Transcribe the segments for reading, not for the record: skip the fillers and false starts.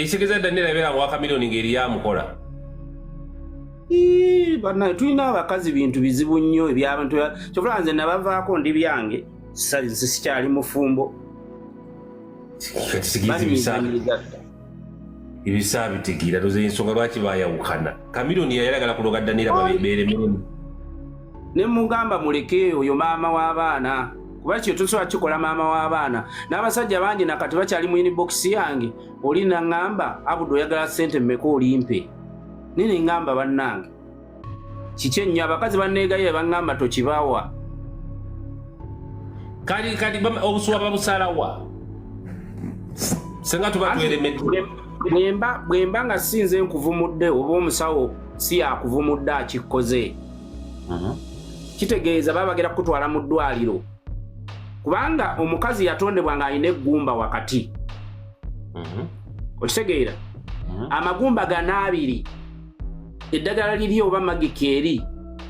Ekitegeeza Daniel abeera mu Chameleone ngeri yamukola. Bana tulina abakazi bintu bizibu nnyo eby'abantu kyokula nze nabavaako ndi byange sikyali mufumbo. Ibisaa bitegeera toze ensonga lwaki baayawukana. Chameleone yayagala kuloga Daniel babeere miremu. Ne mugamba muleke oyo maama w'abaana kuba kyo tusobola kikola maama w'abaana n'abasajja bangi nakati bakyali mu inbox yange oli naŋŋamba Abudu oyagala ssente mmeka olimpe nini ŋŋamba bannange kiki ennyo abakazi banneegaye baŋŋamba tokibawa kali obusuwa babusalawa senga tuba tweremeddwa bwemba nga sinze nkuvumudde oba omusawo si yakuvumudde akikoze kitegeeza babagera kutwala mu ddwaliro kubanga omukazi yatondebwa nga alina eggumba wakati okitegeera amagumba ganaabiri eddagala liri oba magikeeri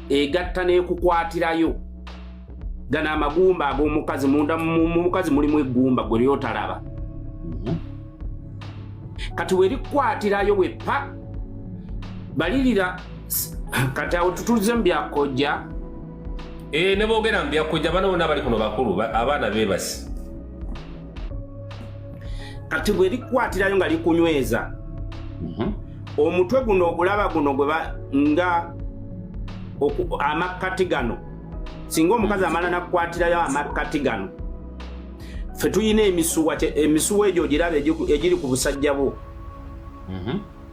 egatta n'ekukwatirayo gano amagumba ag'omukazi munda mu mukazi mulimu eggumba gwe lyotalaba kati werikukwatirayo wepa balirira kati awo tutulize mu byakojja ne boogera mu byakojja bano bonna bali kuno bakulu abaana beebasi kati bwerikukwatirayo nga likunyweza omutwe guno ogulaba guno nga amakkati gano singa omukazi amala nakukwatirayo amakkati gano ffe tuyina emisuwa egyo ogiraba egiri ku busajja bwo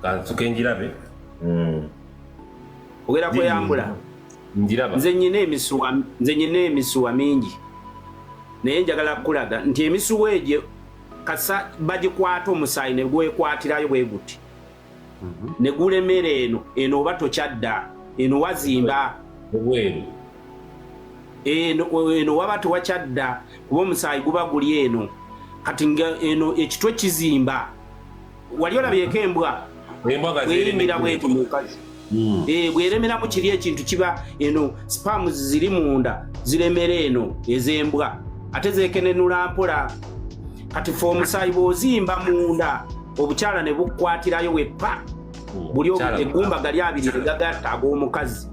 kansuke njirabe ogera kweyambula nze nyina emisuwa mingi naye njagala kukulaga nti emisuwa egyo kasa bagikwata omusaayi ne gwekwatirayo bwe guti ne gulemera eno oba tokyadda eno wazimba obweru eno waba tewakyadda kuba omusaayi guba guli eno kati eno ekitwe kizimba wali olabyeko embwa bweyimira bweti mukazi bweremeramu kiri ekintu kiba eno spams ziri munda ziremera eno ez'embwa ate zekenenula mpola kati fe omusaayi bw'ozimba munda obukyala ne bukwatirayo wepa buli eggumba gali abiri egagatta ag'omukazi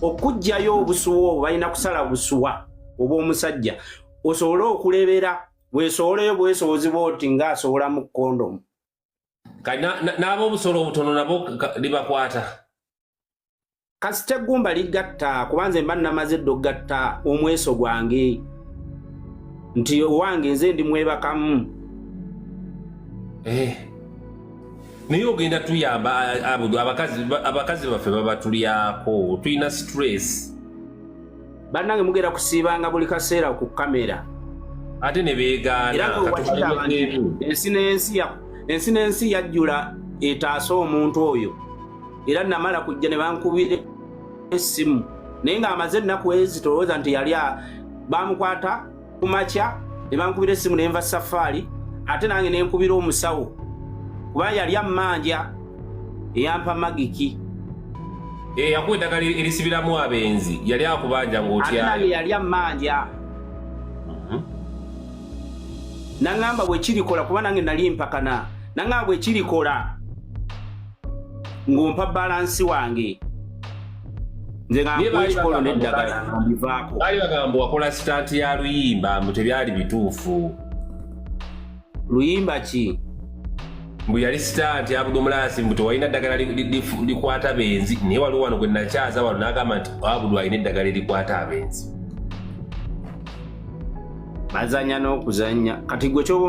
okugjayo obusuwa obwo balina kusala busuwa oba omusajja osobole okulebera bwesoboleyo bwesowozibwa oti ng'asobola mu kondomu n'ab'obusolo obutono nabo libakwata kasita eggumba ligatta kubanze mba namaze edda okugatta omweso gwange nti owange nze ndi mwebakamu naye ogenda tuyamba Abudu abakazi baffe babatulyako tulina stress bannange mugenda kusiibanga buli kaseera ku kamera ate ne beegaana ensi n'ensi yajjula etaasa omuntu oyo era namala kujja ne bankubira essimu naye ng'amaze ennaku ezitolowooza nti yali bamukwata ku makya ne bankubira essimu ne nva safaari ate nange ne nkubira omusawo kuba yali ammanja eyampa magiki yakuwa eddagala erisibiramu abenzi yali akubanja ng'otyayo ate nange yali ammanja naŋŋamba bwe kirikola kuba nange nali mpakana naŋŋamba bwe kirikola ng'ompa balansi wange nze nga ekikolo n'eddagala mbivaako baali bagamba wakola sitaati ya luyimba mbu tebyali bituufu luyimba ki mbu yali sitaati Abudu Omulaasi mbu tewalina ddagala likwata benzi naye waliwo wano gwe nakyaza wano n'agamba nti Abudu alina eddagala erikwata abenzi bazanya n'okuzanya kati gwe kyoba